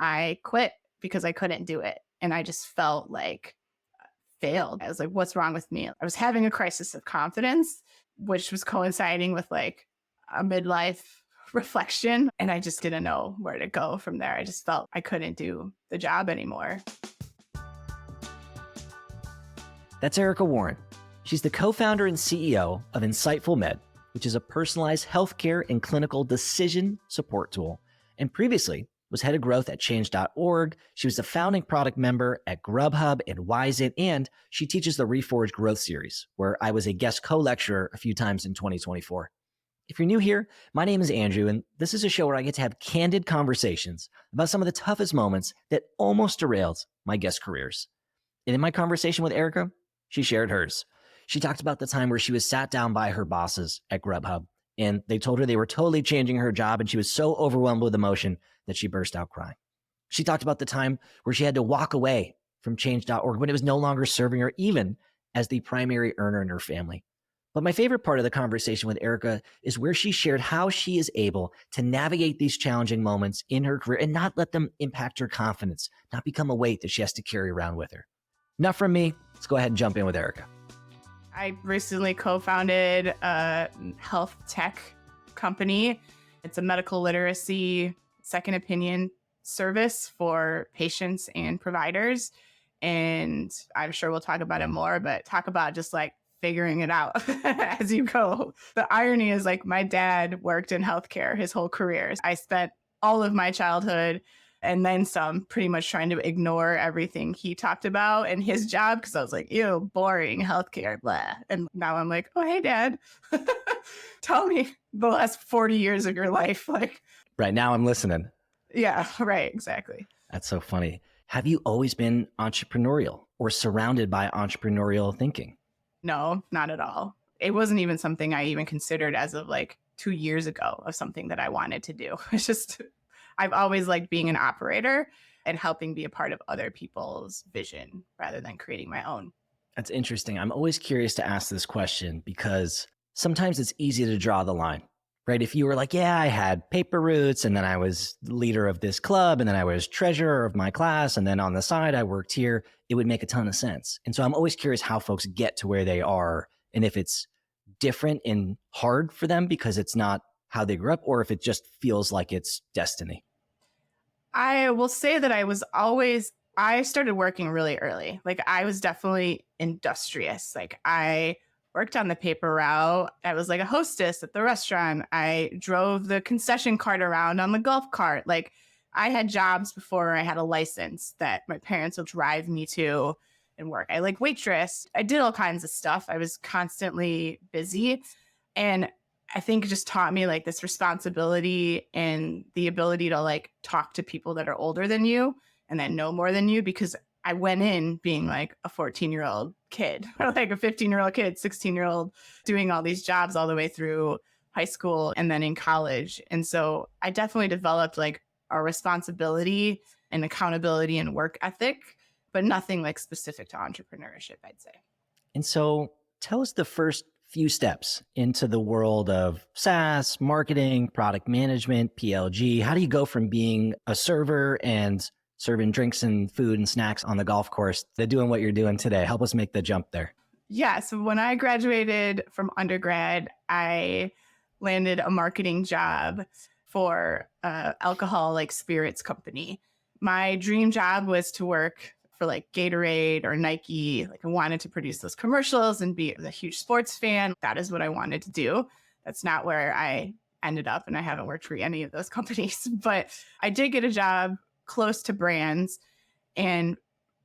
I quit because I couldn't do it. And I just felt like failed. I was like, what's wrong with me? I was having a crisis of confidence, which was coinciding with like a midlife reflection. And I just didn't know where to go from there. I just felt I couldn't do the job anymore. That's Erika Warren. She's the co-founder and CEO of Inciteful Med, which is a personalized healthcare and clinical decision support tool, and previously was head of growth at change.org. She was the founding product member at Grubhub and Wisit, and she teaches the Reforge Growth Series, where I was a guest co-lecturer a few times in 2024. If you're new here, my name is Andrew, and this is a show where I get to have candid conversations about some of the toughest moments that almost derailed my guest careers. And in my conversation with Erika, she shared hers. She talked about the time where she was sat down by her bosses at Grubhub, and they told her they were totally changing her job, and she was so overwhelmed with emotion that she burst out crying. She talked about the time where she had to walk away from change.org when it was no longer serving her, even as the primary earner in her family. But my favorite part of the conversation with Erika is where she shared how she is able to navigate these challenging moments in her career and not let them impact her confidence, not become a weight that she has to carry around with her. Enough from me. Let's go ahead and jump in with Erika. I recently co-founded a health tech company. It's a medical literacy second opinion service for patients and providers. And I'm sure we'll talk about it more, but talk about just like figuring it out as you go. The irony is like my dad worked in healthcare his whole career. I spent all of my childhood and then some pretty much trying to ignore everything he talked about in his job because I was like, ew, boring healthcare, blah. And now I'm like, oh, hey, Dad, tell me the last 40 years of your life. Like, Right now I'm listening. Yeah, right, exactly. That's so funny. Have you always been entrepreneurial or surrounded by entrepreneurial thinking? No, not at all. It wasn't even something I even considered as of like 2 years ago of something that I wanted to do. It's just, I've always liked being an operator and helping be a part of other people's vision rather than creating my own. That's interesting. I'm always curious to ask this question because sometimes it's easy to draw the line, right? If you were like, yeah, I had paper routes and then I was leader of this club and then I was treasurer of my class and then on the side I worked here, it would make a ton of sense. And so I'm always curious how folks get to where they are and if it's different and hard for them because it's not how they grew up or if it just feels like it's destiny. I will say that I started working really early. Like I was definitely industrious. Like I worked on the paper route. I was like a hostess at the restaurant. I drove the concession cart around on the golf cart. Like I had jobs before I had a license that my parents would drive me to and work. I like waitress. I did all kinds of stuff. I was constantly busy. And I think it just taught me like this responsibility and the ability to like talk to people that are older than you and that know more than you because I went in being like a 14-year-old kid or like a 15-year-old kid, 16-year-old doing all these jobs all the way through high school and then in college. And so I definitely developed like a responsibility and accountability and work ethic, but nothing like specific to entrepreneurship, I'd say. And so tell us the first few steps into the world of SaaS, marketing, product management, PLG. How do you go from being a server and serving drinks and food and snacks on the golf course to doing what you're doing today? Help us make the jump there. Yeah. So when I graduated from undergrad, I landed a marketing job for alcohol like spirits company. My dream job was to work for like Gatorade or Nike. Like I wanted to produce those commercials and be a huge sports fan. That is what I wanted to do. That's not where I ended up. And I haven't worked for any of those companies, but I did get a job close to brands. And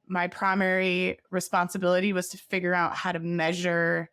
my primary responsibility was to figure out how to measure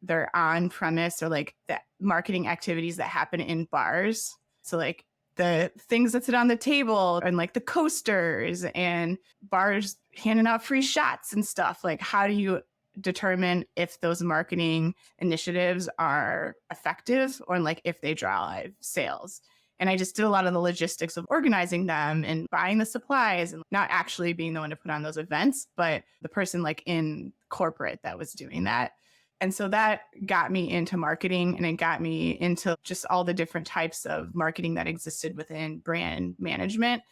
their on-premise or like the marketing activities that happen in bars. So like the things that sit on the table and like the coasters and bars handing out free shots and stuff. Like how do you determine if those marketing initiatives are effective or like if they drive sales? And I just did a lot of the logistics of organizing them and buying the supplies and not actually being the one to put on those events, but the person like in corporate that was doing that. And so that got me into marketing and it got me into just all the different types of marketing that existed within brand management.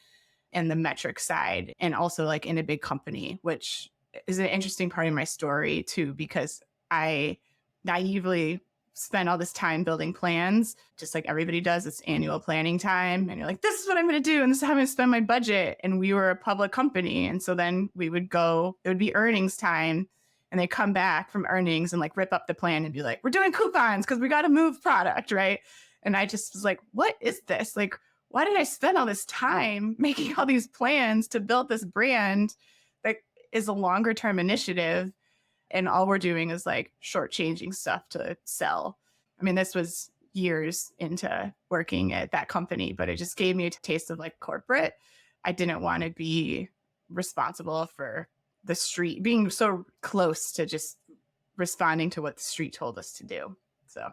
and the metric side, and also like in a big company, which is an interesting part of my story too, because I naively spent all this time building plans, just like everybody does. It's annual planning time. And you're like, this is what I'm going to do. And this is how I'm going to spend my budget. And we were a public company. And so then we would go, it would be earnings time. And they come back from earnings and like rip up the plan and be like, we're doing coupons because we got to move product, right? And I just was like, what is this? Like, why did I spend all this time making all these plans to build this brand that is a longer term initiative? And all we're doing is like shortchanging stuff to sell. I mean, this was years into working at that company, but it just gave me a taste of like corporate. I didn't want to be responsible for the street, being so close to just responding to what the street told us to do. So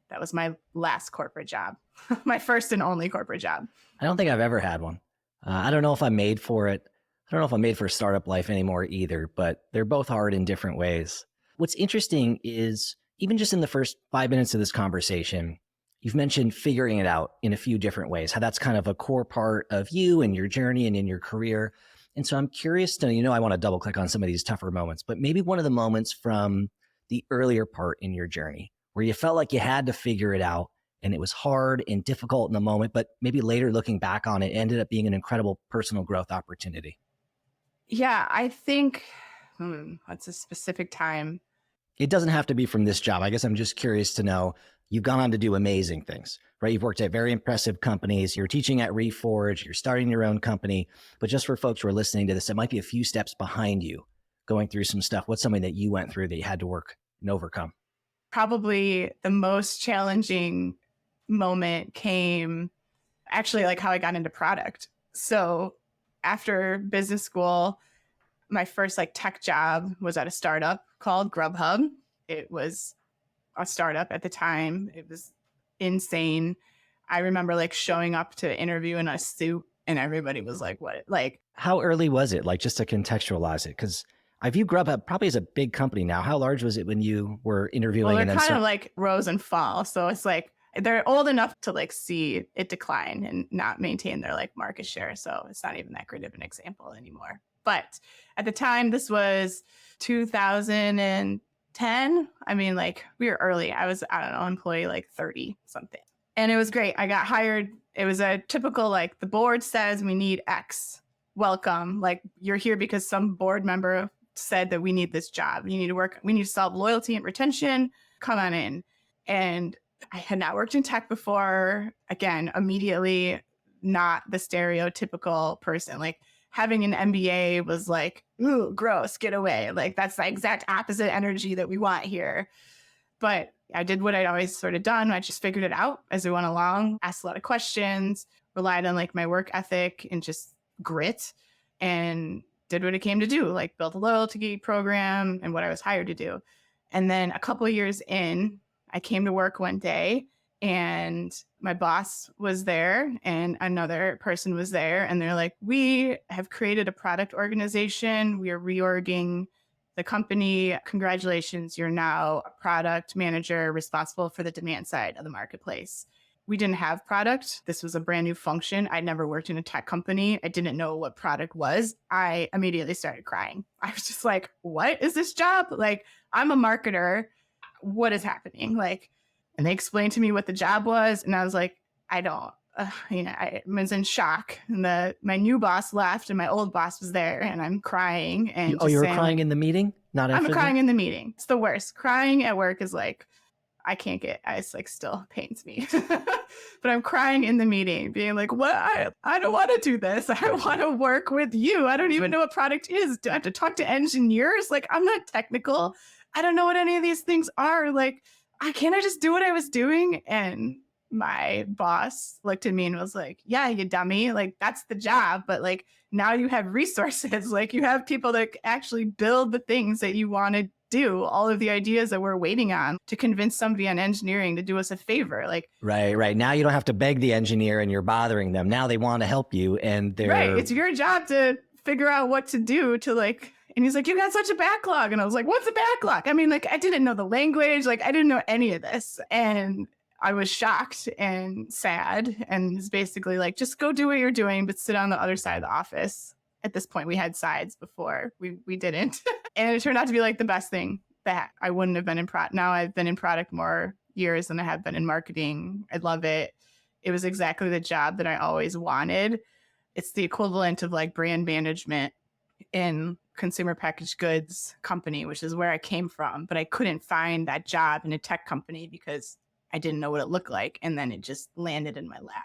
that was my last corporate job, my first and only corporate job. I don't think I've ever had one. I don't know if I'm made for it. I don't know if I'm made for startup life anymore either, but they're both hard in different ways. What's interesting is even just in the first 5 minutes of this conversation, you've mentioned figuring it out in a few different ways, how that's kind of a core part of you and your journey and in your career. And so I'm curious to, I want to double click on some of these tougher moments, but maybe one of the moments from the earlier part in your journey where you felt like you had to figure it out and it was hard and difficult in the moment, but maybe later looking back on it ended up being an incredible personal growth opportunity. Yeah, I think what's a specific time? It doesn't have to be from this job. I guess I'm just curious to know, you've gone on to do amazing things, right? You've worked at very impressive companies. You're teaching at Reforge. You're starting your own company. But just for folks who are listening to this, it might be a few steps behind you going through some stuff. What's something that you went through that you had to work and overcome? Probably the most challenging moment came actually like how I got into product. So after business school, my first like tech job was at a startup called Grubhub. It was a startup at the time. It was insane. I remember like showing up to interview in a suit and everybody was like, what? Like, how early was it? Like, just to contextualize it, because I view Grubhub probably as a big company now. How large was it when you were interviewing? Well, they're kind of like rose and fall. So it's like, they're old enough to like see it decline and not maintain their like market share. So it's not even that great of an example anymore. But at the time, this was 2010. I mean, like we were early. I was, I don't know, employee like 30 something. And it was great. I got hired. It was a typical, like the board says we need X. Welcome. Like you're here because some board member said that we need this job. You need to work. We need to solve loyalty and retention. Come on in. And I had not worked in tech before. Again, immediately not the stereotypical person. Like having an MBA was like, ooh, gross, get away. Like that's the exact opposite energy that we want here. But I did what I'd always sort of done. I just figured it out as I went along, asked a lot of questions, relied on like my work ethic and just grit, and did what it came to do, like built a loyalty program and what I was hired to do. And then a couple of years in, I came to work one day and my boss was there and another person was there. And they're like, we have created a product organization. We are reorging the company. Congratulations. You're now a product manager responsible for the demand side of the marketplace. We didn't have product. This was a brand new function. I'd never worked in a tech company. I didn't know what product was. I immediately started crying. I was just like, what is this job? Like, I'm a marketer. What is happening? Like, and they explained to me what the job was. And I was like, I don't, I was in shock. And my new boss left and my old boss was there and I'm crying. And you were crying in the meeting? Not after? I'm crying in the meeting. It's the worst. Crying at work is like, I can't get, it's like still pains me. But I'm crying in the meeting, being like, what? I don't want to do this. I want to work with you. I don't even know what product is. Do I have to talk to engineers? Like, I'm not technical. I don't know what any of these things are. Like, can't I just do what I was doing? And my boss looked at me and was like, yeah, you dummy. Like, that's the job. But like, now you have resources. Like, you have people that actually build the things that you want to do, all of the ideas that we're waiting on to convince somebody on engineering to do us a favor. Like, right. Now you don't have to beg the engineer and you're bothering them. Now they want to help you and they're right. It's your job to figure out what to do to like, and he's like, you got such a backlog. And I was like, what's a backlog? I mean, like, I didn't know the language. Like, I didn't know any of this. And I was shocked and sad, and it's basically like, just go do what you're doing, but sit on the other side of the office. At this point, we had sides before we didn't. And it turned out to be like the best thing that I wouldn't have been in product. Now I've been in product more years than I have been in marketing. I love it. It was exactly the job that I always wanted. It's the equivalent of like brand management in consumer packaged goods company, which is where I came from. But I couldn't find that job in a tech company because I didn't know what it looked like. And then it just landed in my lap.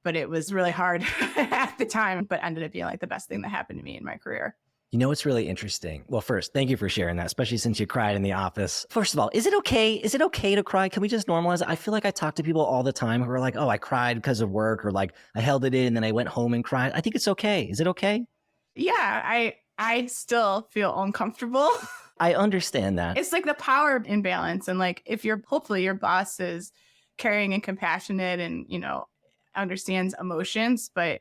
But it was really hard at the time, but ended up being like the best thing that happened to me in my career. You know what's really interesting? Well, first, thank you for sharing that, especially since you cried in the office. First of all, is it okay? Is it okay to cry? Can we just normalize it? I feel like I talk to people all the time who are like, oh, I cried because of work, or like I held it in and then I went home and cried. I think it's okay. Is it okay? Yeah, I still feel uncomfortable. I understand that. It's like the power imbalance. And like, if hopefully your boss is caring and compassionate and, understands emotions, but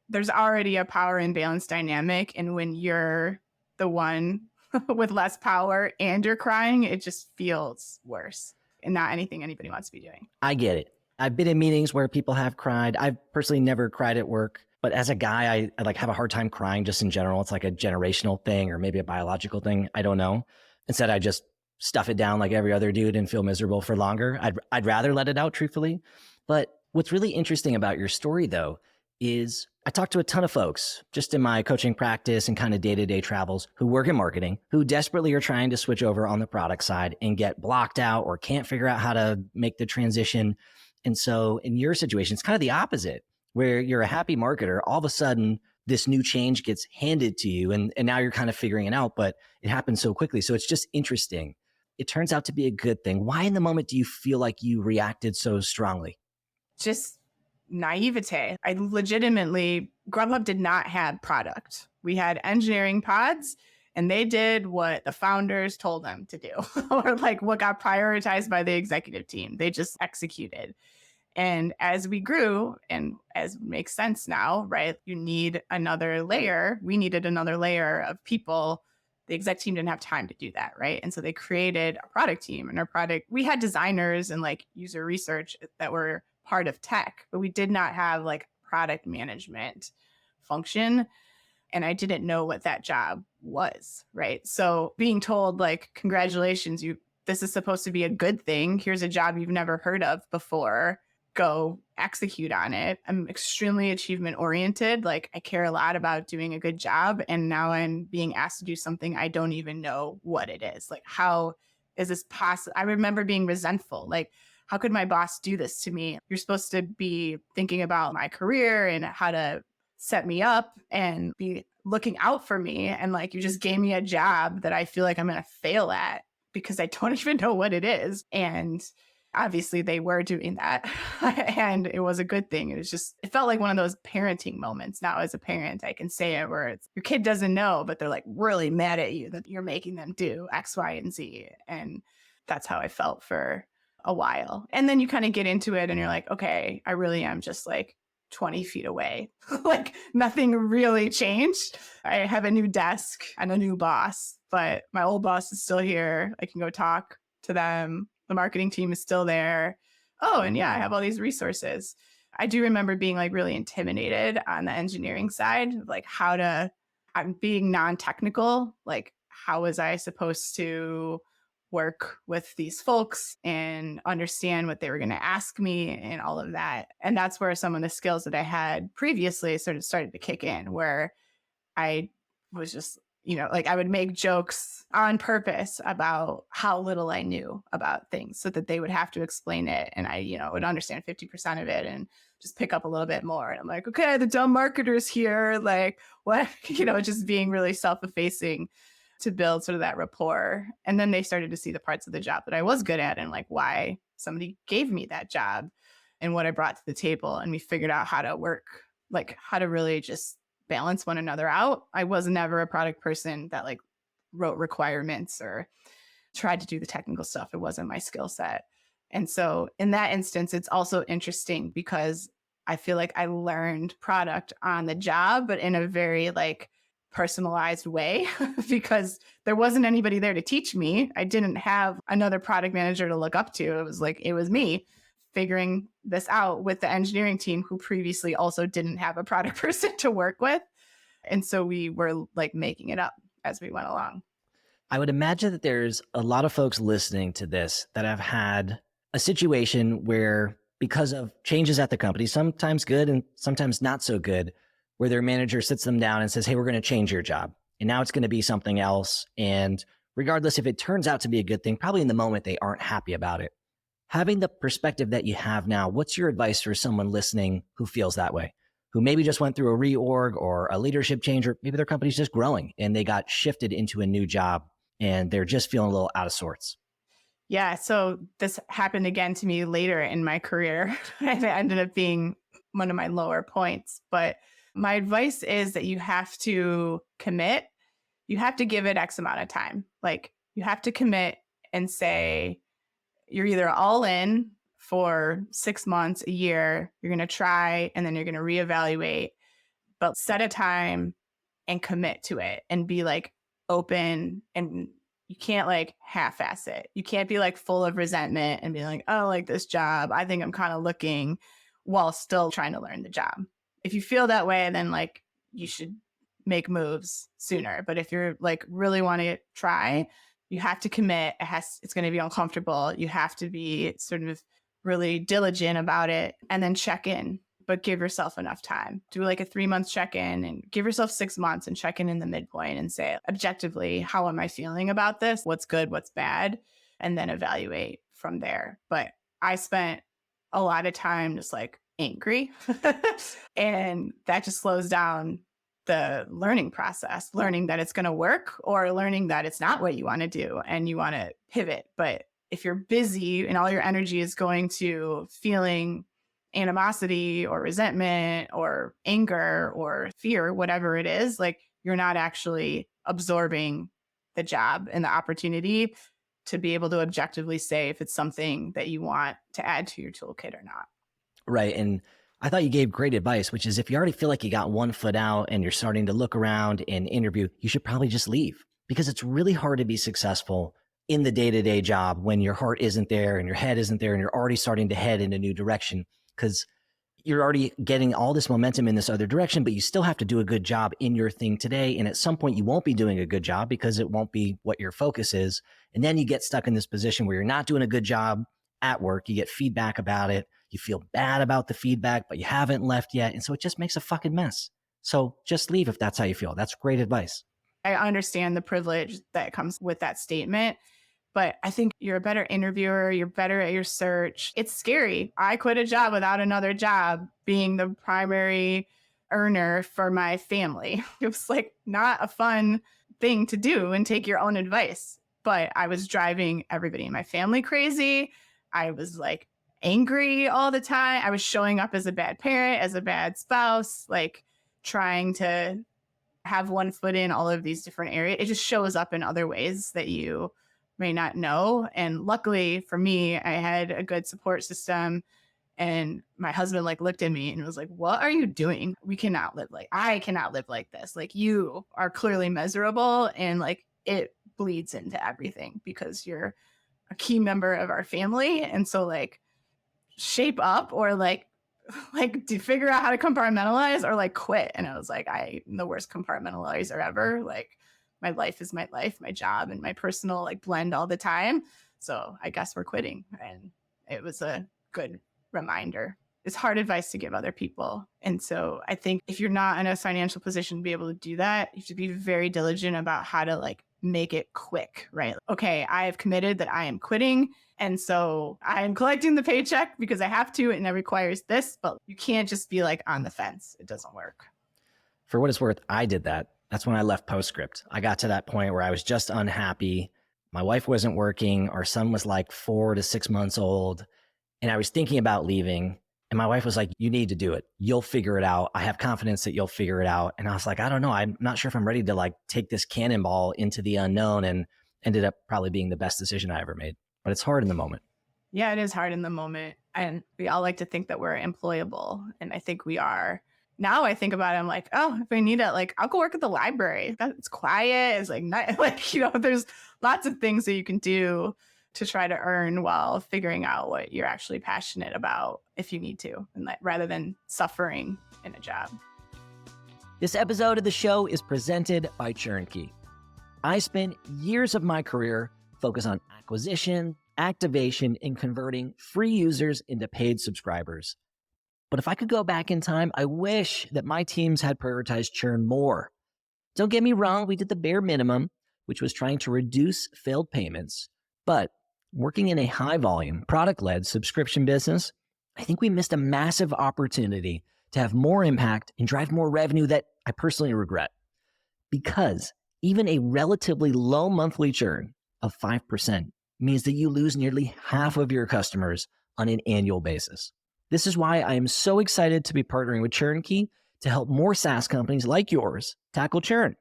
there's already a power imbalance dynamic. And when you're the one with less power and you're crying, it just feels worse and not anything anybody wants to be doing. I get it. I've been in meetings where people have cried. I've personally never cried at work, but as a guy, I like have a hard time crying just in general. It's like a generational thing or maybe a biological thing. I don't know. Instead, I just stuff it down like every other dude and feel miserable for longer. I'd rather let it out, truthfully. But what's really interesting about your story, though, is I talk to a ton of folks just in my coaching practice and kind of day-to-day travels who work in marketing, who desperately are trying to switch over on the product side and get blocked out or can't figure out how to make the transition. And so in your situation, it's kind of the opposite, where you're a happy marketer. All of a sudden, this new change gets handed to you and now you're kind of figuring it out, but it happens so quickly. So it's just interesting. It turns out to be a good thing. Why in the moment do you feel like you reacted so strongly? Just naivete. I legitimately, Grubhub did not have product. We had engineering pods and they did what the founders told them to do or like what got prioritized by the executive team. They just executed. And as we grew, and as makes sense now, right? You need another layer. We needed another layer of people. The exec team didn't have time to do that, right? And so they created a product team, and our product, we had designers and like user research that were part of tech, but we did not have like product management function. And I didn't know what that job was, right? So being told like, congratulations, this is supposed to be a good thing. Here's a job you've never heard of before. Go execute on it. I'm extremely achievement oriented. Like I care a lot about doing a good job. And now I'm being asked to do something I don't even know what it is. Like, how is this possible? I remember being resentful. Like, how could my boss do this to me? You're supposed to be thinking about my career and how to set me up and be looking out for me. And like, you just gave me a job that I feel like I'm going to fail at because I don't even know what it is. And obviously they were doing that and it was a good thing. It felt like one of those parenting moments. Now as a parent, I can say it where it's your kid doesn't know, but they're like really mad at you that you're making them do X, Y, and Z. And that's how I felt for a while. And then you kind of get into it and you're like, okay, I really am just like 20 feet away. Like nothing really changed. I have a new desk and a new boss, but my old boss is still here. I can go talk to them. The marketing team is still there. Oh, and yeah, I have all these resources. I do remember being like really intimidated on the engineering side, like I'm being non-technical. Like, how was I supposed to work with these folks and understand what they were going to ask me and all of that? And that's where some of the skills that I had previously sort of started to kick in, where I was just, like I would make jokes on purpose about how little I knew about things so that they would have to explain it. And I, would understand 50% of it and just pick up a little bit more. And I'm like, okay, the dumb marketer's here. Like what, just being really self-effacing to build sort of that rapport. And then they started to see the parts of the job that I was good at and like why somebody gave me that job and what I brought to the table. And we figured out how to work, like how to really just balance one another out. I was never a product person that like wrote requirements or tried to do the technical stuff. It wasn't my skill set. And so in that instance, it's also interesting because I feel like I learned product on the job, but in a very like personalized way because there wasn't anybody there to teach me. I didn't have another product manager to look up to. It was me figuring this out with the engineering team who previously also didn't have a product person to work with. And so we were like making it up as we went along. I would imagine that there's a lot of folks listening to this that have had a situation where, because of changes at the company, sometimes good and sometimes not so good, where their manager sits them down and says, hey, we're going to change your job. And now it's going to be something else. And regardless if it turns out to be a good thing, probably in the moment they aren't happy about it. Having the perspective that you have now, what's your advice for someone listening who feels that way, who maybe just went through a reorg or a leadership change, or maybe their company's just growing and they got shifted into a new job and they're just feeling a little out of sorts? Yeah. So this happened again to me later in my career. It ended up being one of my lower points. But my advice is that you have to commit. You have to give it X amount of time. Like you have to commit and say, you're either all in for 6 months, a year, you're going to try, and then you're going to reevaluate, but set a time and commit to it and be like open, and you can't like half-ass it. You can't be like full of resentment and be like, oh, like this job, I think I'm kind of looking, while still trying to learn the job. If you feel that way, then like you should make moves sooner. But if you're like really want to try, you have to commit. It's going to be uncomfortable. You have to be sort of really diligent about it and then check in, but give yourself enough time. Do like a 3-month check-in and give yourself 6 months and check in the midpoint and say, objectively, how am I feeling about this? What's good? What's bad? And then evaluate from there. But I spent a lot of time just like angry and that just slows down the learning process, learning that it's going to work or learning that it's not what you want to do and you want to pivot. But if you're busy and all your energy is going to feeling animosity or resentment or anger or fear, whatever it is, like you're not actually absorbing the job and the opportunity to be able to objectively say if it's something that you want to add to your toolkit or not. Right. And I thought you gave great advice, which is if you already feel like you got one foot out and you're starting to look around and interview, you should probably just leave, because it's really hard to be successful in the day-to-day job when your heart isn't there and your head isn't there and you're already starting to head in a new direction, because you're already getting all this momentum in this other direction, but you still have to do a good job in your thing today. And at some point you won't be doing a good job because it won't be what your focus is. And then you get stuck in this position where you're not doing a good job at work. You get feedback about it. You feel bad about the feedback, but you haven't left yet. And so it just makes a fucking mess. So just leave if that's how you feel. That's great advice. I understand the privilege that comes with that statement, but I think you're a better interviewer. You're better at your search. It's scary. I quit a job without another job being the primary earner for my family. It was like not a fun thing to do and take your own advice, but I was driving everybody in my family crazy. I was like angry all the time. I was showing up as a bad parent, as a bad spouse, like trying to have one foot in all of these different areas. It just shows up in other ways that you may not know. And luckily for me, I had a good support system. And my husband like looked at me and was like, what are you doing? I cannot live like this. Like you are clearly miserable and like it bleeds into everything because you're a key member of our family. And so like shape up or like to figure out how to compartmentalize or like quit. And I was like, I'm the worst compartmentalizer ever. Like my life is my life, my job and my personal like blend all the time. So I guess we're quitting. And it was a good reminder. It's hard advice to give other people. And so I think if you're not in a financial position to be able to do that, you should be very diligent about how to like make it quick, right? Okay, I have committed that I am quitting. And so I am collecting the paycheck because I have to, and it requires this, but you can't just be like on the fence. It doesn't work. For what it's worth, I did that. That's when I left Postscript. I got to that point where I was just unhappy. My wife wasn't working. Our son was like 4 to 6 months old. And I was thinking about leaving. And my wife was like, you need to do it. You'll figure it out. I have confidence that you'll figure it out. And I was like, I don't know. I'm not sure if I'm ready to like take this cannonball into the unknown, and ended up probably being the best decision I ever made. But it's hard in the moment. Yeah, it is hard in the moment. And we all like to think that we're employable. And I think we are. Now I think about it, I'm like, oh, if I need it, like I'll go work at the library. It's quiet. It's like, not, like, there's lots of things that you can do to try to earn while figuring out what you're actually passionate about if you need to, and rather than suffering in a job. This episode of the show is presented by Churnkey. I spent years of my career focused on acquisition, activation, and converting free users into paid subscribers. But if I could go back in time, I wish that my teams had prioritized churn more. Don't get me wrong, we did the bare minimum, which was trying to reduce failed payments. But working in a high-volume, product-led subscription business, I think we missed a massive opportunity to have more impact and drive more revenue that I personally regret. Because even a relatively low monthly churn of 5% means that you lose nearly half of your customers on an annual basis. This is why I am so excited to be partnering with Churnkey to help more SaaS companies like yours tackle churn.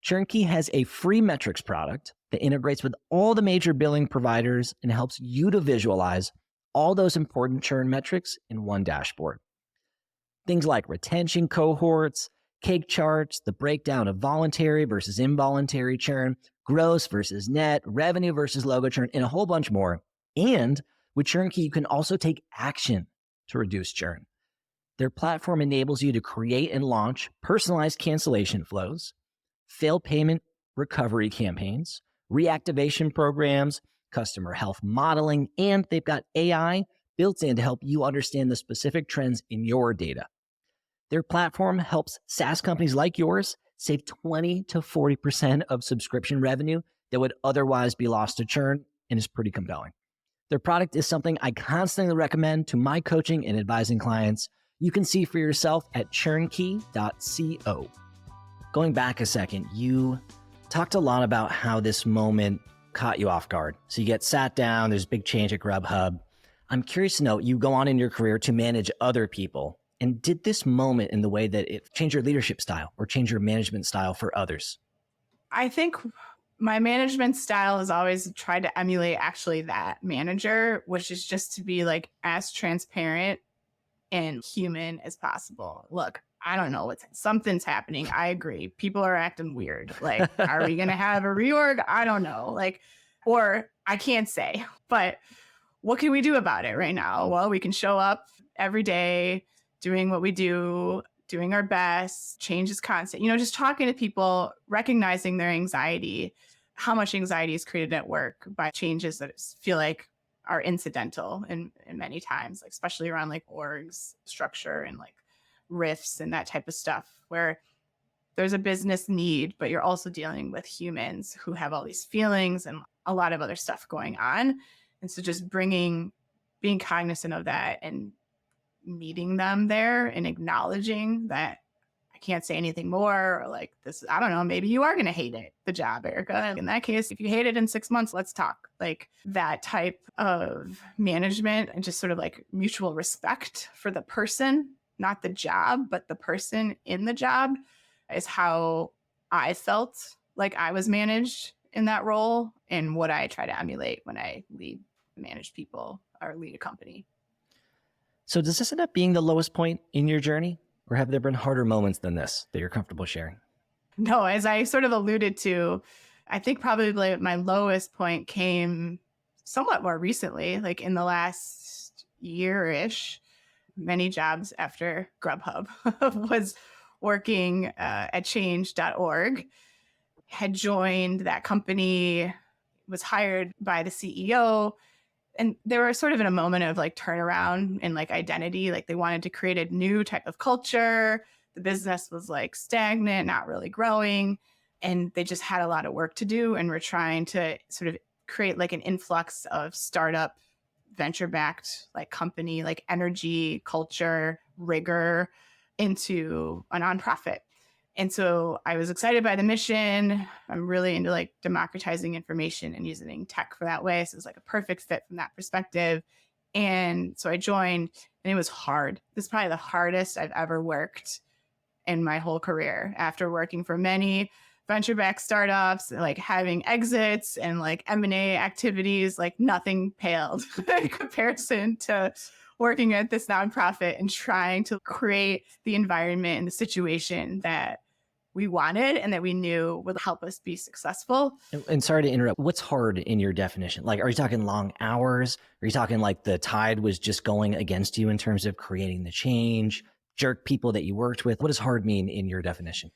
Churnkey has a free metrics product that integrates with all the major billing providers and helps you to visualize all those important churn metrics in one dashboard. Things like retention cohorts, cake charts, the breakdown of voluntary versus involuntary churn, gross versus net, revenue versus logo churn, and a whole bunch more. And with Churnkey, you can also take action to reduce churn. Their platform enables you to create and launch personalized cancellation flows, failed payment recovery campaigns, reactivation programs, customer health modeling, and they've got AI built in to help you understand the specific trends in your data. Their platform helps SaaS companies like yours save 20 to 40% of subscription revenue that would otherwise be lost to churn, and is pretty compelling. Their product is something I constantly recommend to my coaching and advising clients. You can see for yourself at churnkey.co. Going back a second, you talked a lot about how this moment caught you off guard. So you get sat down, there's a big change at Grubhub. I'm curious to know, you go on in your career to manage other people. And did this moment in the way that it changed your leadership style or change your management style for others? I think my management style has always tried to emulate actually that manager, which is just to be like as transparent and human as possible. Look, I don't know something's happening. I agree. People are acting weird. Like, are we going to have a reorg? I don't know. Like, or I can't say, but what can we do about it right now? Well, we can show up every day, doing what we do, doing our best. Change is constant. Just talking to people, recognizing their anxiety, how much anxiety is created at work by changes that feel like are incidental and many times, like especially around like orgs structure and like rifts and that type of stuff, where there's a business need, but you're also dealing with humans who have all these feelings and a lot of other stuff going on. And so just being cognizant of that and meeting them there and acknowledging that I can't say anything more, or like this, I don't know, maybe you are going to hate it, the job, Erika. In that case, if you hate it in 6 months, let's talk. Like that type of management and just sort of like mutual respect for the person, not the job, but the person in the job, is how I felt like I was managed in that role and what I try to emulate when I manage people or lead a company. So does this end up being the lowest point in your journey, or have there been harder moments than this that you're comfortable sharing? No, as I sort of alluded to, I think probably my lowest point came somewhat more recently, like in the last year-ish. Many jobs after Grubhub was working at change.org, had joined that company, was hired by the CEO. And they were sort of in a moment of like turnaround and like identity. Like they wanted to create a new type of culture. The business was like stagnant, not really growing. And they just had a lot of work to do. And we're trying to sort of create like an influx of startup, venture-backed like company, like energy, culture, rigor into a nonprofit. And so I was excited by the mission. I'm really into like democratizing information and using tech for that way. So it was like a perfect fit from that perspective. And so I joined, and it was hard. This is probably the hardest I've ever worked in my whole career, after working for many venture-backed startups, like having exits and like M&A activities. Like nothing paled in comparison to working at this nonprofit and trying to create the environment and the situation that we wanted and that we knew would help us be successful. And sorry to interrupt. What's hard in your definition? Like, are you talking long hours? Are you talking like the tide was just going against you in terms of creating the change, jerk people that you worked with? What does hard mean in your definition?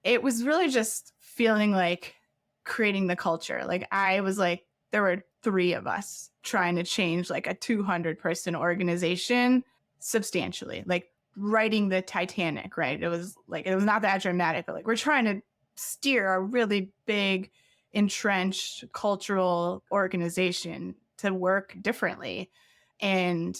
It was really just feeling like creating the culture. Like I was like, there were 3 of us trying to change like a 200-person organization substantially, like writing the Titanic, right? It was not that dramatic, but like we're trying to steer a really big, entrenched cultural organization to work differently. And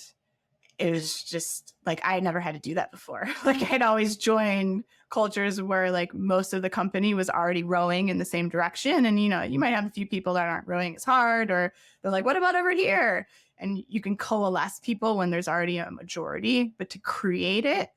it was just like I had never had to do that before. Like I'd always joined cultures where like most of the company was already rowing in the same direction. And you might have a few people that aren't rowing as hard, or they're like, what about over here? And you can coalesce people when there's already a majority, but to create it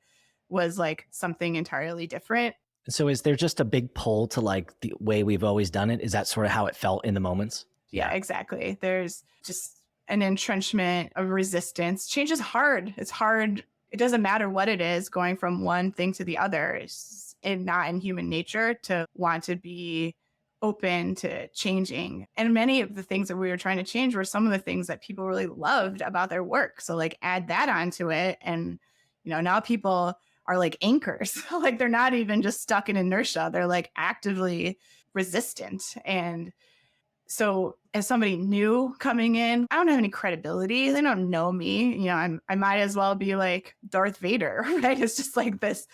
was like something entirely different. So is there just a big pull to like the way we've always done it? Is that sort of how it felt in the moments? Yeah, exactly. There's just an entrenchment of resistance. Change is hard. It's hard. It doesn't matter what it is, going from one thing to the other. It's not in human nature to want to be open to changing. And many of the things that we were trying to change were some of the things that people really loved about their work. So like add that onto it. And, now people are like anchors. Like they're not even just stuck in inertia. They're like actively resistant. And so as somebody new coming in, I don't have any credibility. They don't know me. I might as well be like Darth Vader, right? It's just like this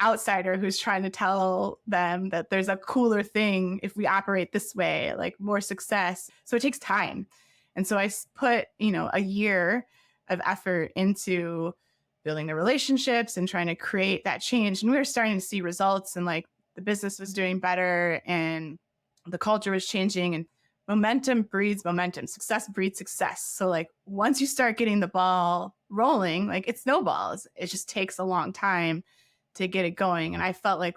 outsider who's trying to tell them that there's a cooler thing if we operate this way, like more success. So it takes time. And so I put, a year of effort into building the relationships and trying to create that change. And we were starting to see results, and like the business was doing better and the culture was changing, and momentum breeds momentum. Success breeds success. So like once you start getting the ball rolling, like it snowballs. It just takes a long time to get it going. And I felt like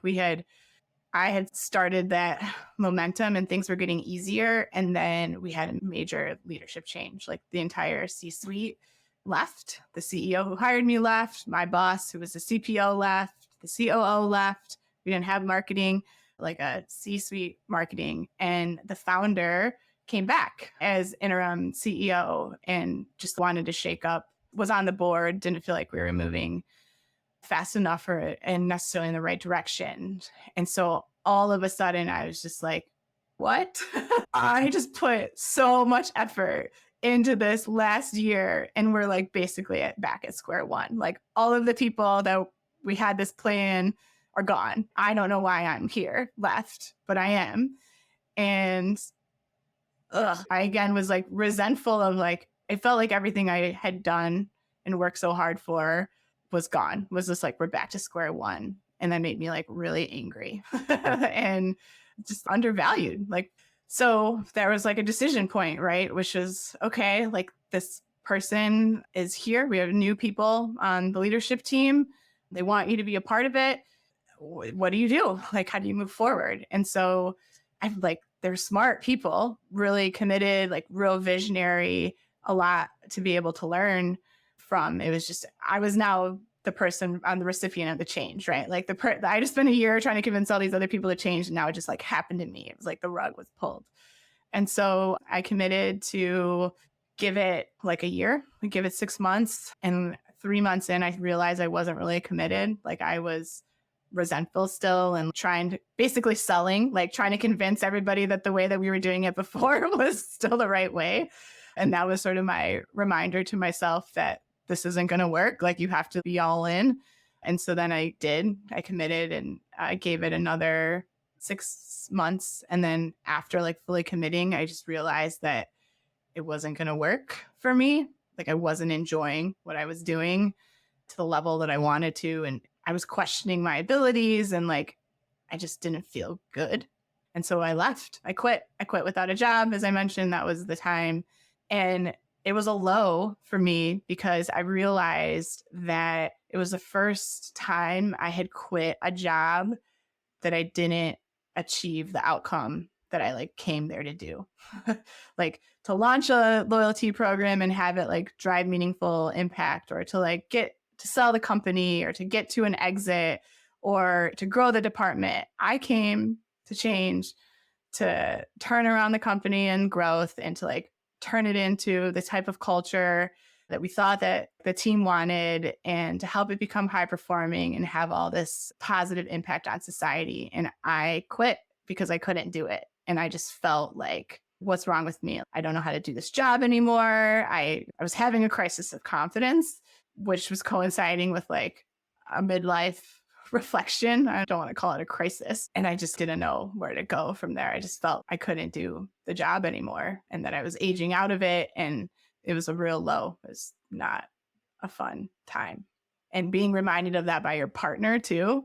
I had started that momentum and things were getting easier. And then we had a major leadership change. Like the entire C-suite left. The CEO who hired me left. My boss, who was the CPO, left. The COO left. We didn't have marketing, like a C-suite marketing. And the founder came back as interim CEO and just wanted to shake up, was on the board, didn't feel like we were moving fast enough and necessarily in the right direction. And so all of a sudden I was just like, what? I just put so much effort into this last year, and we're like basically back at square one. Like all of the people that we had this plan are gone. I don't know why I'm here left, but I am. And I again was like resentful of like, it felt like everything I had done and worked so hard for was gone, was just like, we're back to square one. And that made me like really angry and just undervalued. Like, so there was like a decision point, right? Which is, okay, like this person is here. We have new people on the leadership team. They want you to be a part of it. What do you do? Like, how do you move forward? And so I'm like, they're smart people, really committed, like real visionary, a lot to be able to learn from. It was just, I was now the person on the recipient of the change, right? Like I just spent a year trying to convince all these other people to change, and now it just like happened to me. It was like the rug was pulled. And so I committed to give it like a year, give it 6 months. And 3 months in, I realized I wasn't really committed. Like I was resentful still and trying to basically selling, like trying to convince everybody that the way that we were doing it before was still the right way. And that was sort of my reminder to myself that this isn't going to work. Like you have to be all in. And so then I committed, and I gave it another 6 months. And then after like fully committing, I just realized that it wasn't going to work for me. Like I wasn't enjoying what I was doing to the level that I wanted to. And I was questioning my abilities, and like, I just didn't feel good. And so I left. I quit without a job. As I mentioned, that was the time. And it was a low for me because I realized that it was the first time I had quit a job that I didn't achieve the outcome that I like came there to do. Like to launch a loyalty program and have it like drive meaningful impact, or to like get to sell the company, or to get to an exit, or to grow the department. I came to change, to turn around the company and growth and to like turn it into the type of culture that we thought that the team wanted and to help it become high performing and have all this positive impact on society. And I quit because I couldn't do it. And I just felt like, what's wrong with me? I don't know how to do this job anymore. I was having a crisis of confidence, which was coinciding with like a midlife reflection. I don't want to call it a crisis. And I just didn't know where to go from there. I just felt I couldn't do the job anymore and that I was aging out of it. And it was a real low. It was not a fun time. And being reminded of that by your partner too,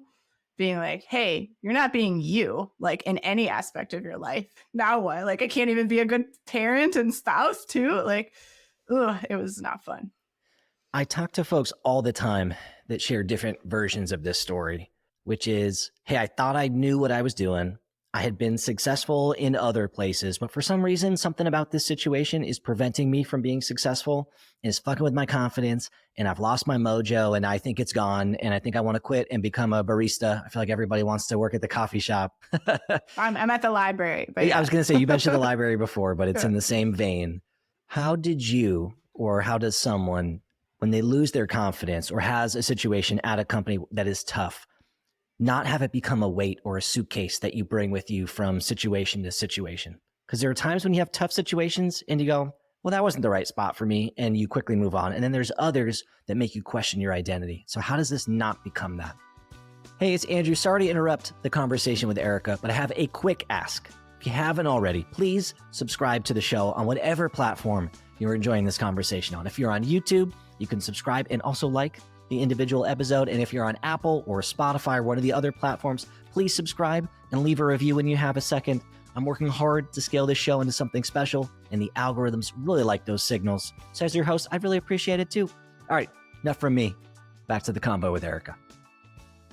being like, hey, you're not being you, like in any aspect of your life. Now what? Like, I can't even be a good parent and spouse too. Like, it was not fun. I talk to folks all the time that share different versions of this story, which is, hey, I thought I knew what I was doing. I had been successful in other places, but for some reason, something about this situation is preventing me from being successful and it's fucking with my confidence. And I've lost my mojo and I think it's gone. And I think I want to quit and become a barista. I feel like everybody wants to work at the coffee shop. I'm at the library. But yeah. I was going to say, you mentioned the library before, but it's in the same vein. How did you, or how does someone, when they lose their confidence or has a situation at a company that is tough, not have it become a weight or a suitcase that you bring with you from situation to situation? Because there are times when you have tough situations and you go, well, that wasn't the right spot for me, and you quickly move on. And then there's others that make you question your identity. So how does this not become that? Hey, it's Andrew. Sorry to interrupt the conversation with Erika, but I have a quick ask. If you haven't already, please subscribe to the show on whatever platform you're enjoying this conversation on. If you're on YouTube, you can subscribe and also like the individual episode. And if you're on Apple or Spotify or one of the other platforms, please subscribe and leave a review when you have a second. I'm working hard to scale this show into something special, and the algorithms really like those signals. So as your host, I really appreciate it too. All right, enough from me. Back to the combo with Erika.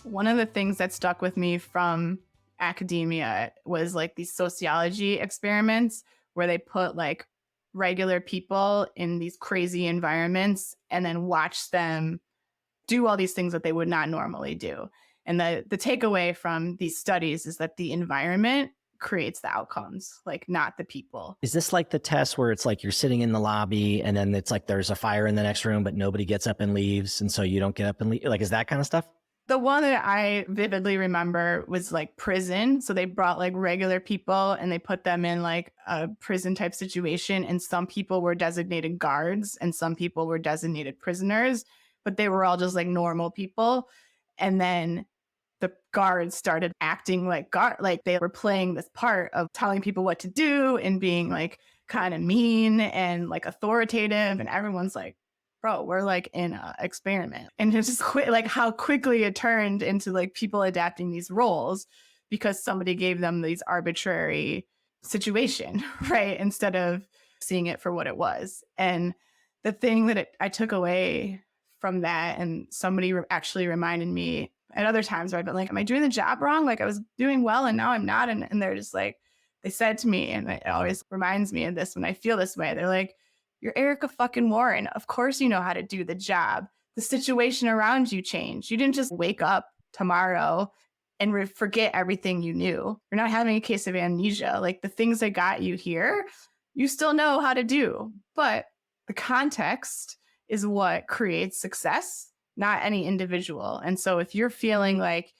One of the things that stuck with me from academia was like these sociology experiments where they put like regular people in these crazy environments and then watch them do all these things that they would not normally do. And the takeaway from these studies is that the environment creates the outcomes, like not the people. Is this like the test where it's like you're sitting in the lobby and then it's like there's a fire in the next room, but nobody gets up and leaves, and so you don't get up and leave? Like, is that kind of stuff? The one that I vividly remember was like prison. So they brought like regular people and they put them in like a prison type situation. And some people were designated guards and some people were designated prisoners, but they were all just like normal people. And then the guards started acting like they were playing this part of telling people what to do and being like kind of mean and like authoritative. And everyone's like, bro, we're like in an experiment. And it's just like how quickly it turned into like people adapting these roles because somebody gave them these arbitrary situation, right? Instead of seeing it for what it was. And the thing that I took away from that, and somebody actually reminded me at other times where I've been like, am I doing the job wrong? Like I was doing well and now I'm not. And they're just like, they said to me, and it always reminds me of this when I feel this way. They're like, you're Erika fucking Warren. Of course you know how to do the job. The situation around you changed. You didn't just wake up tomorrow and forget everything you knew. You're not having a case of amnesia. Like the things that got you here, you still know how to do. But the context is what creates success, not any individual. And so if you're feeling like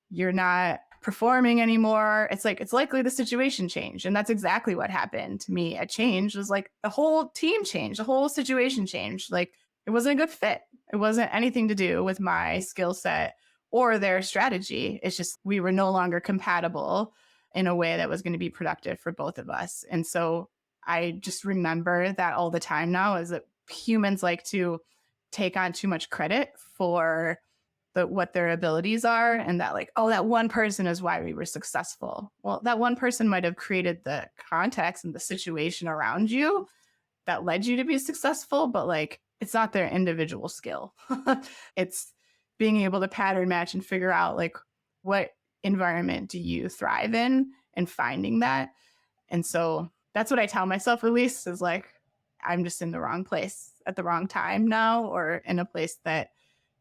you're not performing anymore, it's like it's likely the situation changed. And that's exactly what happened to me at Change. Was like the whole team changed, the whole situation changed. Like it wasn't a good fit. It wasn't anything to do with my skill set or their strategy. It's just we were no longer compatible in a way that was going to be productive for both of us. And so I just remember that all the time now, is that humans like to take on too much credit for what their abilities are, and that like, oh, that one person is why we were successful. Well, that one person might have created the context and the situation around you that led you to be successful, but like it's not their individual skill. It's being able to pattern match and figure out like what environment do you thrive in and finding that. And so that's what I tell myself, at least, is like I'm just in the wrong place at the wrong time now, or in a place that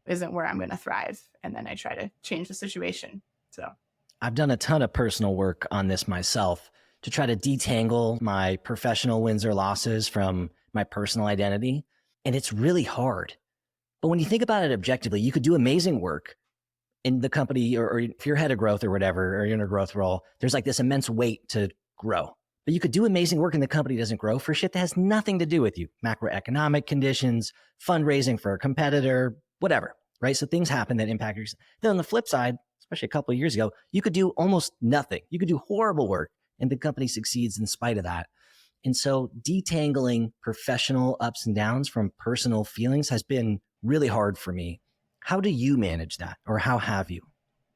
isn't where I'm going to thrive. And then I try to change the situation. So I've done a ton of personal work on this myself to try to detangle my professional wins or losses from my personal identity. And it's really hard. But when you think about it objectively, you could do amazing work in the company, or if you're head of growth or whatever, or you're in a growth role, there's like this immense weight to grow. But you could do amazing work and the company doesn't grow for shit that has nothing to do with you. Macroeconomic conditions, fundraising for a competitor, whatever, right? So things happen that impact your. Then on the flip side, especially a couple of years ago, you could do almost nothing. You could do horrible work and the company succeeds in spite of that. And so detangling professional ups and downs from personal feelings has been really hard for me. How do you manage that, or how have you?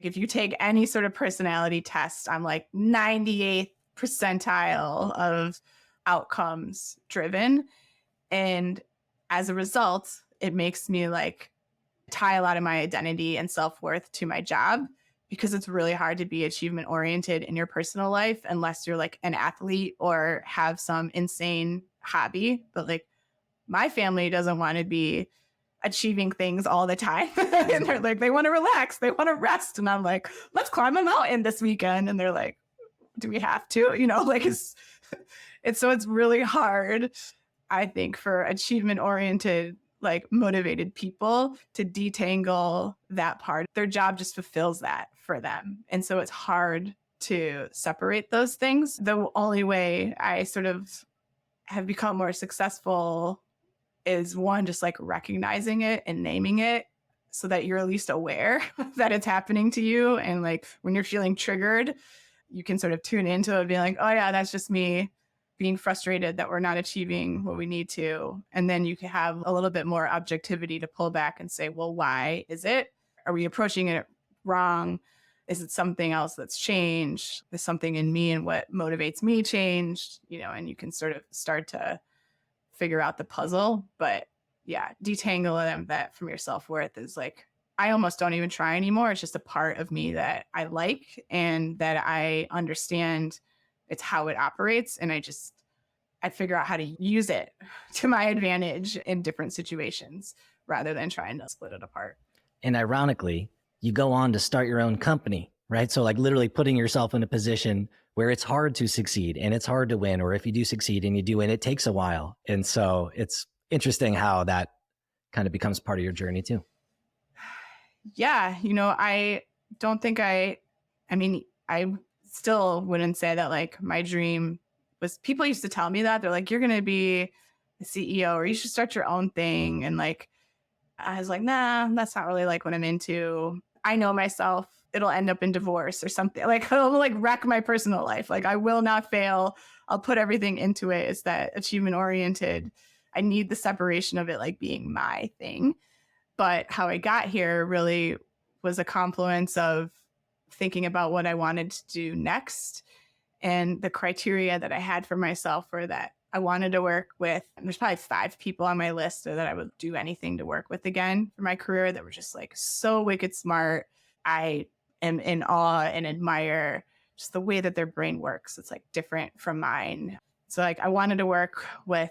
if you take any sort of personality test, I'm like 98th percentile of outcomes driven. And as a result, it makes me like tie a lot of my identity and self-worth to my job, because it's really hard to be achievement oriented in your personal life unless you're like an athlete or have some insane hobby. But like my family doesn't want to be achieving things all the time. And they're like, they want to relax, they want to rest. And I'm like, let's climb a mountain this weekend. And they're like, do we have to? You know, like it's so it's really hard, I think, for achievement oriented, like motivated people to detangle that part. Their job just fulfills that for them. And so it's hard to separate those things. The only way I sort of have become more successful is one, just like recognizing it and naming it so that you're at least aware that it's happening to you. And like when you're feeling triggered, you can sort of tune into it, being like, oh yeah, that's just me being frustrated that we're not achieving what we need to. And then you can have a little bit more objectivity to pull back and say, well, why is it? Are we approaching it wrong? Is it something else that's changed? Is something in me and what motivates me changed? You know, and you can sort of start to figure out the puzzle. But yeah, detangling that from your self-worth is like, I almost don't even try anymore. It's just a part of me that I like and that I understand it's how it operates. And I figure out how to use it to my advantage in different situations rather than trying to split it apart. And ironically, you go on to start your own company, right? So like literally putting yourself in a position where it's hard to succeed and it's hard to win, or if you do succeed and you do win, it takes a while. And so it's interesting how that kind of becomes part of your journey too. Yeah. You know, I don't think I still wouldn't say that like my dream was, people used to tell me that they're like, you're going to be a CEO or you should start your own thing. And like, I was like, nah, that's not really like what I'm into. I know myself, it'll end up in divorce or something. Like it'll like wreck my personal life. Like I will not fail. I'll put everything into it. It's that achievement oriented. I need the separation of it like being my thing. But how I got here really was a confluence of thinking about what I wanted to do next. And the criteria that I had for myself were that I wanted to work with, and there's probably 5 people on my list that I would do anything to work with again for my career that were just like so wicked smart. I am in awe and admire just the way that their brain works. It's like different from mine. So like I wanted to work with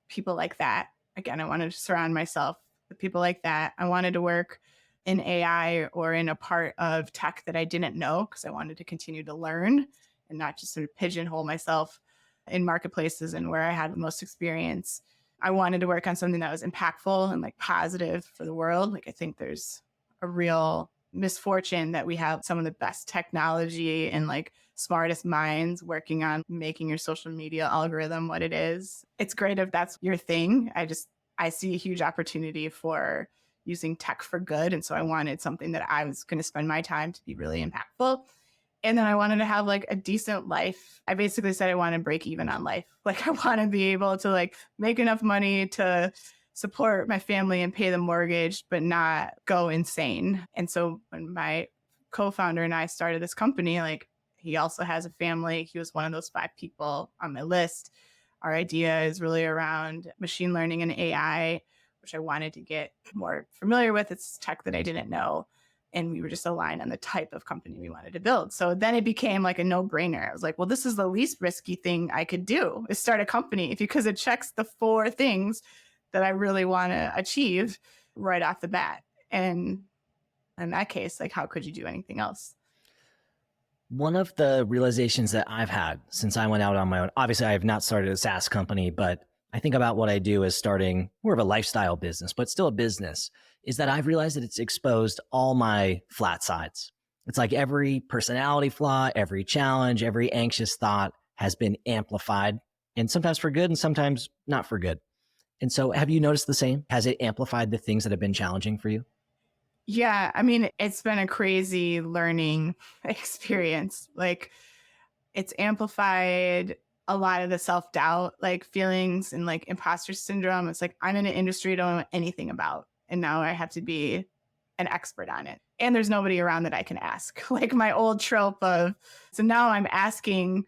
people like that. Again, I wanted to surround myself with people like that. I wanted to work in AI or in a part of tech that I didn't know because I wanted to continue to learn and not just sort of pigeonhole myself in marketplaces and where I had the most experience. I wanted to work on something that was impactful and like positive for the world. Like I think there's a real misfortune that we have some of the best technology and like smartest minds working on making your social media algorithm what it is. It's great if that's your thing. I see a huge opportunity for using tech for good. And so I wanted something that I was going to spend my time to be really impactful. And then I wanted to have like a decent life. I basically said I want to break even on life. Like I want to be able to like make enough money to support my family and pay the mortgage, but not go insane. And so when my co-founder and I started this company, like he also has a family. He was one of those 5 people on my list. Our idea is really around machine learning and AI, which I wanted to get more familiar with. It's tech that I didn't know. And we were just aligned on the type of company we wanted to build. So then it became like a no-brainer. I was like, well, this is the least risky thing I could do is start a company because it checks the 4 things that I really want to achieve right off the bat. And in that case, like, how could you do anything else? One of the realizations that I've had since I went out on my own, obviously I have not started a SaaS company, but I think about what I do as starting more of a lifestyle business, but still a business, is that I've realized that it's exposed all my flat sides. It's like every personality flaw, every challenge, every anxious thought has been amplified, and sometimes for good and sometimes not for good. And so have you noticed the same? Has it amplified the things that have been challenging for you? Yeah, I mean, it's been a crazy learning experience. Like, it's amplified a lot of the self-doubt, like feelings and like imposter syndrome. It's like I'm in an industry I don't know anything about, and now I have to be an expert on it. And there's nobody around that I can ask. Like my old trope of, so now I'm asking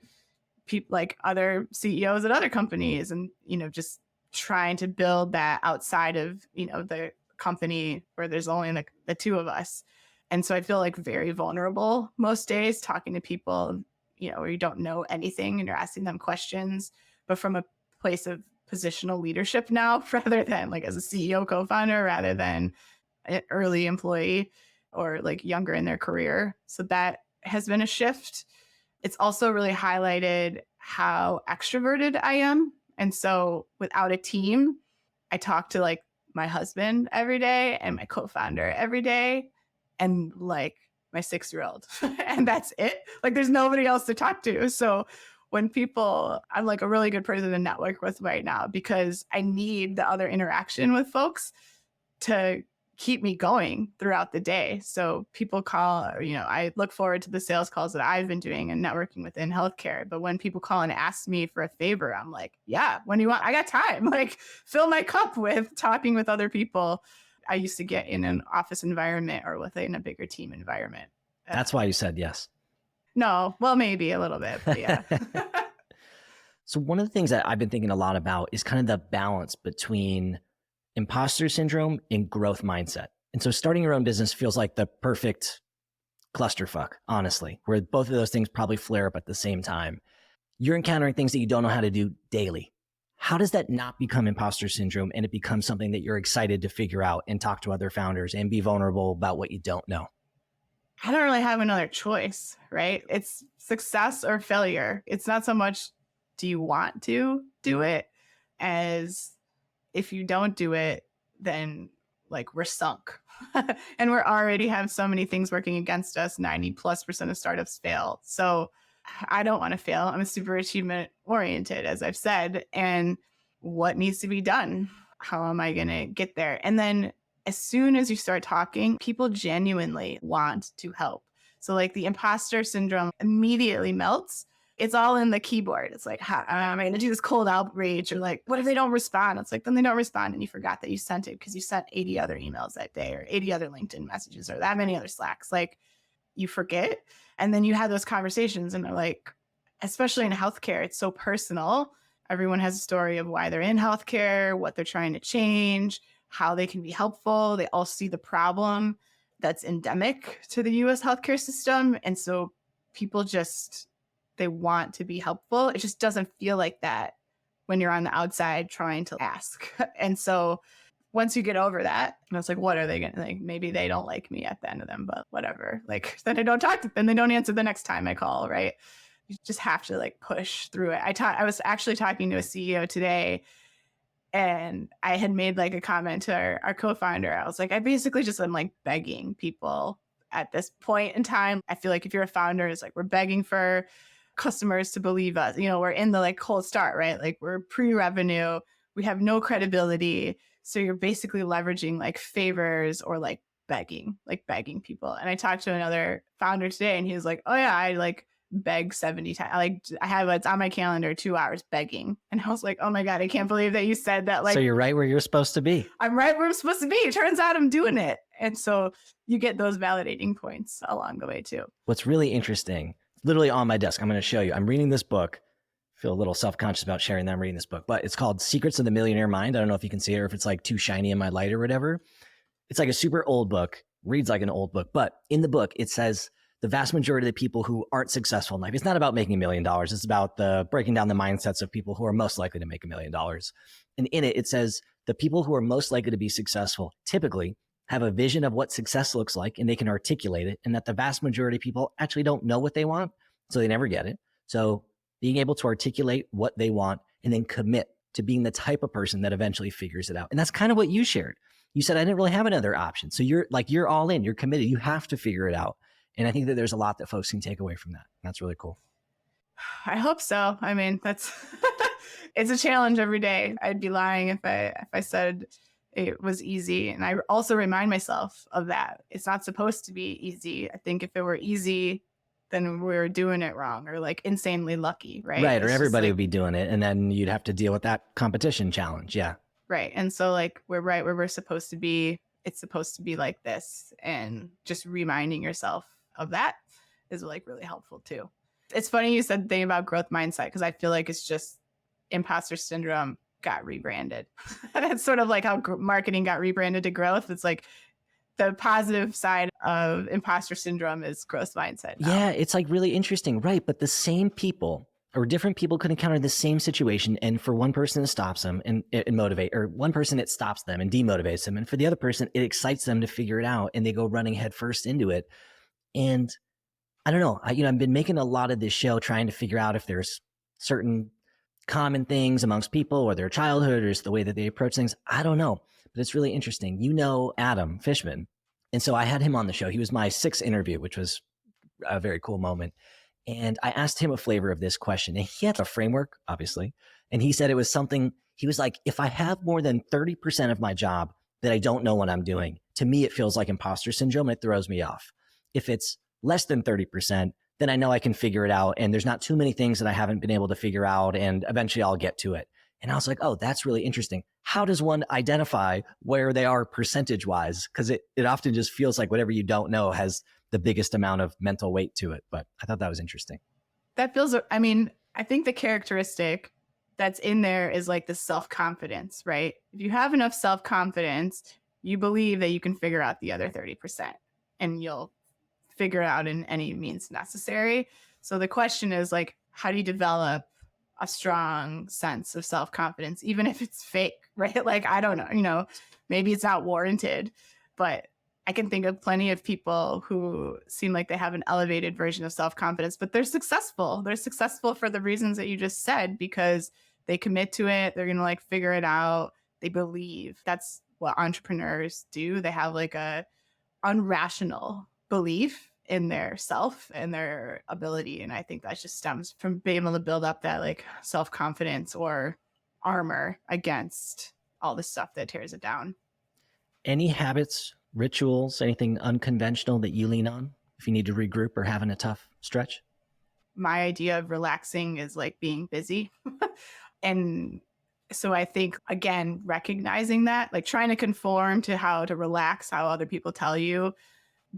people like other CEOs at other companies and, just trying to build that outside of, the company where there's only like the two of us. And so I feel like very vulnerable most days talking to people, where you don't know anything and you're asking them questions, but from a place of positional leadership now, rather than like as a CEO co-founder, rather than an early employee or like younger in their career. So that has been a shift. It's also really highlighted how extroverted I am. And so without a team, I talk to like my husband every day and my co-founder every day and like my 6-year-old. And that's it. Like there's nobody else to talk to. So when people, I'm like a really good person to network with right now because I need the other interaction with folks to keep me going throughout the day. So people call, I look forward to the sales calls that I've been doing and networking within healthcare. But when people call and ask me for a favor, I'm like, yeah, when do you want? I got time. Like fill my cup with talking with other people. I used to get in an office environment or within a bigger team environment. That's why you said yes. No, well, maybe a little bit, but yeah. So one of the things that I've been thinking a lot about is kind of the balance between imposter syndrome and growth mindset. And so starting your own business feels like the perfect clusterfuck, honestly, where both of those things probably flare up at the same time. You're encountering things that you don't know how to do daily. How does that not become imposter syndrome and it becomes something that you're excited to figure out and talk to other founders and be vulnerable about what you don't know? I don't really have another choice, right? It's success or failure. It's not so much do you want to do it as if you don't do it, then like we're sunk. And we're already have so many things working against us. 90+% of startups fail. So I don't want to fail. I'm a super achievement oriented, as I've said. And what needs to be done? How am I going to get there? And then as soon as you start talking, people genuinely want to help. So like the imposter syndrome immediately melts. It's all in the keyboard. It's like, how am I going to do this cold outreach? Or like, what if they don't respond? It's like, then they don't respond and you forgot that you sent it because you sent 80 other emails that day or 80 other LinkedIn messages or that many other Slacks. Like you forget. And then you have those conversations and they're like, especially in healthcare, it's so personal. Everyone has a story of why they're in healthcare, what they're trying to change, how they can be helpful. They all see the problem that's endemic to the US healthcare system. And so people just, they want to be helpful. It just doesn't feel like that when you're on the outside trying to ask. And so once you get over that, and it's like, what are they going to like? Maybe they don't like me at the end of them, but whatever. Like then I don't talk to them. They don't answer the next time I call, right? You just have to like push through it. I was actually talking to a CEO today and I had made like a comment to our co-founder. I was like, I basically just am like begging people at this point in time. I feel like if you're a founder, it's like we're begging for customers to believe us. We're in the like cold start, right? Like we're pre-revenue. We have no credibility. So you're basically leveraging like favors or like begging people. And I talked to another founder today and he was like, oh yeah, I like beg 70 times. I have it's on my calendar 2 hours begging. And I was like, oh my God, I can't believe that you said that. Like, so you're right where you're supposed to be. I'm right where I'm supposed to be. It turns out I'm doing it. And so you get those validating points along the way too. What's really interesting, literally on my desk, I'm going to show you. I'm reading this book. Feel a little self-conscious about sharing that I'm reading this book, but it's called Secrets of the Millionaire Mind. I don't know if you can see it or if it's like too shiny in my light or whatever. It's like a super old book, reads like an old book, but in the book, it says the vast majority of the people who aren't successful in life, it's not about making $1 million. It's about the breaking down the mindsets of people who are most likely to make $1 million. And in it, it says the people who are most likely to be successful typically have a vision of what success looks like and they can articulate it, and that the vast majority of people actually don't know what they want, so they never get it. So being able to articulate what they want and then commit to being the type of person that eventually figures it out. And that's kind of what you shared. You said, I didn't really have another option. So you're all in, you're committed. You have to figure it out. And I think that there's a lot that folks can take away from that. That's really cool. I hope so. I mean, that's it's a challenge every day. I'd be lying if I said it was easy. And I also remind myself of that. It's not supposed to be easy. I think if it were easy, then we're doing it wrong or like insanely lucky, right? Right. Or It's everybody like, would be doing it. And then you'd have to deal with that competition challenge. Yeah. right. And so like we're right where we're supposed to be. It's supposed to be like this. And just reminding yourself of that is like really helpful too. It's funny you said the thing about growth mindset, because I feel like it's just imposter syndrome got rebranded. That's sort of like how marketing got rebranded to growth. It's like the positive side of imposter syndrome is growth mindset now. Yeah, it's like really interesting. Right. But the same people or different people could encounter the same situation. And for one person, it stops them and motivate, or one person, it stops them and demotivates them. And for the other person, it excites them to figure it out and they go running headfirst into it. And I don't know, I've been making a lot of this show trying to figure out if there's certain common things amongst people or their childhood or just the way that they approach things. I don't know, but it's really interesting. You know, Adam Fishman. And so I had him on the show. He was my 6th interview, which was a very cool moment. And I asked him a flavor of this question, and he had a framework, obviously. And he said it was something, he was like, if I have more than 30% of my job that I don't know what I'm doing, to me, it feels like imposter syndrome. It throws me off. If it's less than 30%, then I know I can figure it out. And there's not too many things that I haven't been able to figure out. And eventually I'll get to it. And I was like, oh, that's really interesting. How does one identify where they are percentage wise? Because it often just feels like whatever you don't know has the biggest amount of mental weight to it. But I thought that was interesting. That feels, I mean, I think the characteristic that's in there is like the self-confidence, right? If you have enough self-confidence, you believe that you can figure out the other 30% and you'll figure it out in any means necessary. So the question is like, how do you develop a strong sense of self-confidence, even if it's fake, right? Like, I don't know, maybe it's not warranted, but I can think of plenty of people who seem like they have an elevated version of self-confidence, but they're successful. They're successful for the reasons that you just said, because they commit to it. They're going to like figure it out. They believe. That's what entrepreneurs do. They have like a unrational belief in their self and their ability. And I think that just stems from being able to build up that like self-confidence or armor against all the stuff that tears it down. Any habits, rituals, anything unconventional that you lean on if you need to regroup or having a tough stretch? My idea of relaxing is like being busy. And so I think, again, recognizing that, like trying to conform to how to relax, how other people tell you,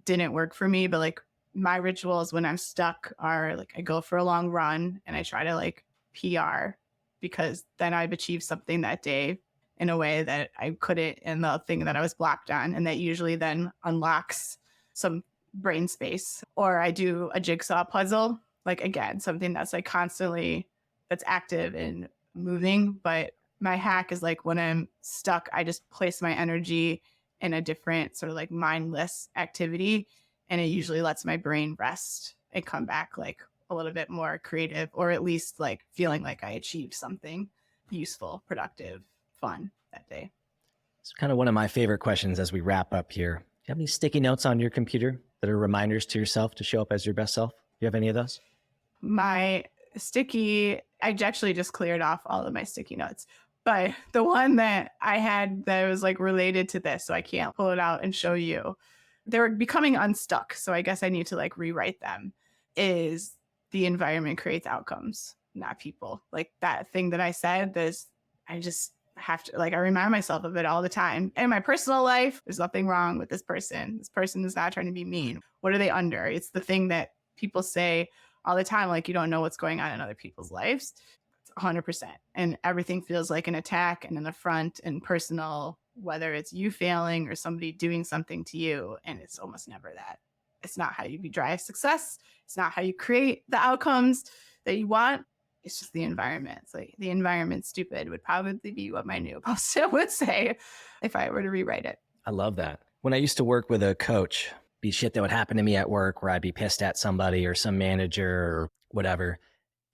didn't work for me. But like my rituals when I'm stuck are like I go for a long run and I try to like PR, because then I've achieved something that day in a way that I couldn't in the thing that I was blocked on. And that usually then unlocks some brain space. Or I do a jigsaw puzzle, like again, something that's like constantly, that's active and moving. But my hack is like when I'm stuck, I just place my energy in a different sort of like mindless activity. And it usually lets my brain rest and come back like a little bit more creative, or at least like feeling like I achieved something useful, productive, fun that day. It's kind of one of my favorite questions as we wrap up here. Do you have any sticky notes on your computer that are reminders to yourself to show up as your best self? Do you have any of those? My sticky, I actually just cleared off all of my sticky notes. But the one that I had that was like related to this, so I can't pull it out and show you, they were becoming unstuck. So I guess I need to like rewrite them, is the environment creates outcomes, not people. Like that thing that I said, I just have to, like, I remind myself of it all the time. In my personal life, there's nothing wrong with this person. This person is not trying to be mean. What are they under? It's the thing that people say all the time, like, you don't know what's going on in other people's lives. 100%. And everything feels like an attack and an affront and personal, whether it's you failing or somebody doing something to you. And it's almost never that. It's not how you drive success. It's not how you create the outcomes that you want. It's just the environment. It's like the environment's stupid would probably be what my new post would say if I were to rewrite it. I love that. When I used to work with a coach, be shit that would happen to me at work where I'd be pissed at somebody or some manager or whatever.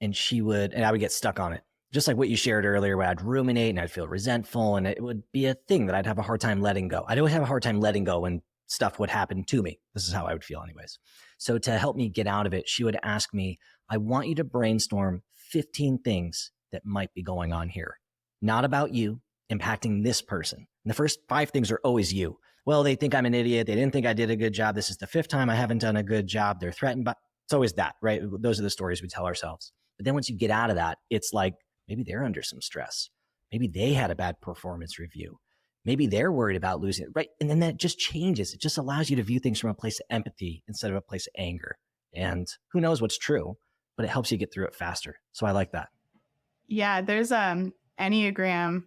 And I would get stuck on it. Just like what you shared earlier, where I'd ruminate and I'd feel resentful and it would be a thing that I'd have a hard time letting go. I'd always have a hard time letting go when stuff would happen to me. This is how I would feel anyways. So to help me get out of it, she would ask me, I want you to brainstorm 15 things that might be going on here. Not about you, impacting this person. And the first 5 things are always you. Well, they think I'm an idiot. They didn't think I did a good job. This is the 5th time I haven't done a good job. They're threatened, but it's always that, right? Those are the stories we tell ourselves. But then once you get out of that, it's like, maybe they're under some stress. Maybe they had a bad performance review. Maybe they're worried about losing it, right? And then that just changes. It just allows you to view things from a place of empathy instead of a place of anger. And who knows what's true, but it helps you get through it faster. So I like that. Yeah, there's Enneagram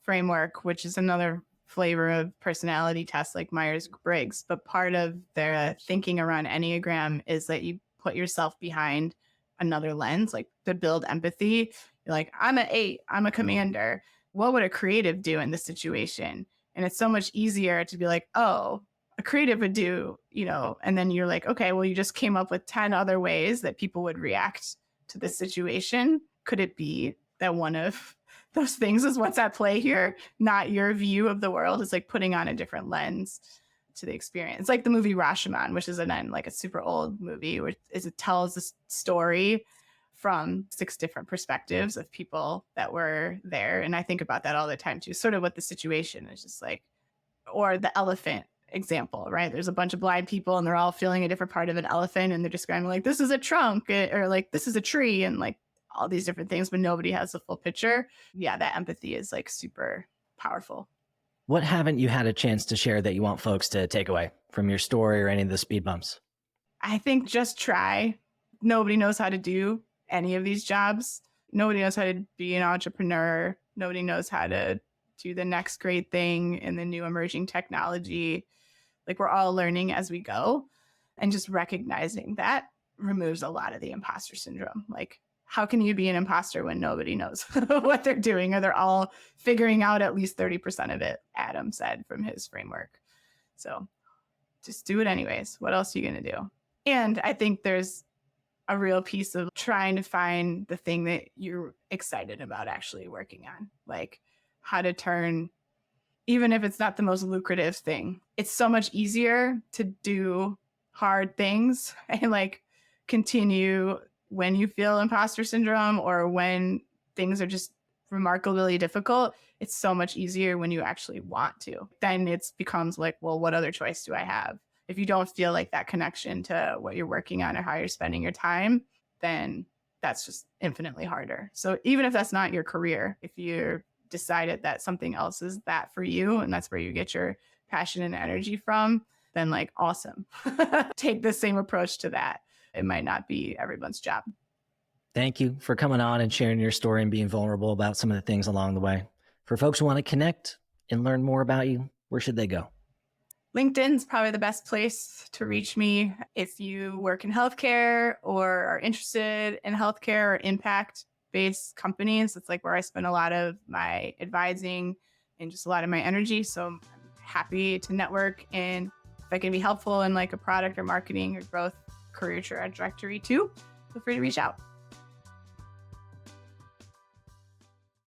framework, which is another flavor of personality tests like Myers-Briggs. But part of their thinking around Enneagram is that you put yourself behind another lens, like to build empathy. You're like, I'm an 8, I'm a commander. What would a creative do in this situation? And it's so much easier to be like, oh, a creative would do, and then you're like, okay, well, you just came up with 10 other ways that people would react to this situation. Could it be that one of those things is what's at play here? Not your view of the world. It's like putting on a different lens to the experience. It's like the movie Rashomon, which is a super old movie, which it tells this story from 6 different perspectives of people that were there. And I think about that all the time too, sort of what the situation is just like, or the elephant example, right? There's a bunch of blind people and they're all feeling a different part of an elephant and they're describing like, this is a trunk or like, this is a tree and like all these different things, but nobody has the full picture. Yeah, that empathy is like super powerful. What haven't you had a chance to share that you want folks to take away from your story or any of the speed bumps? I think just try. Nobody knows how to do any of these jobs. Nobody knows how to be an entrepreneur. Nobody knows how to do the next great thing in the new emerging technology. Like we're all learning as we go. And just recognizing that removes a lot of the imposter syndrome. Like, how can you be an imposter when nobody knows what they're doing or they're all figuring out at least 30% of it, Adam said from his framework. So just do it anyways. What else are you going to do? And I think there's a real piece of trying to find the thing that you're excited about actually working on, like how to turn, even if it's not the most lucrative thing, it's so much easier to do hard things and like continue when you feel imposter syndrome or when things are just remarkably difficult. It's so much easier when you actually want to. Then it becomes like, well, what other choice do I have? If you don't feel like that connection to what you're working on or how you're spending your time, then that's just infinitely harder. So even if that's not your career, if you decided that something else is that for you and that's where you get your passion and energy from, then like, awesome. Take the same approach to that. It might not be everyone's job. Thank you for coming on and sharing your story and being vulnerable about some of the things along the way. For folks who want to connect and learn more about you, where should they go? LinkedIn's probably the best place to reach me if you work in healthcare or are interested in healthcare or impact-based companies. It's like where I spend a lot of my advising and just a lot of my energy. So I'm happy to network, and if I can be helpful in like a product or marketing or growth career trajectory too, feel free to reach out.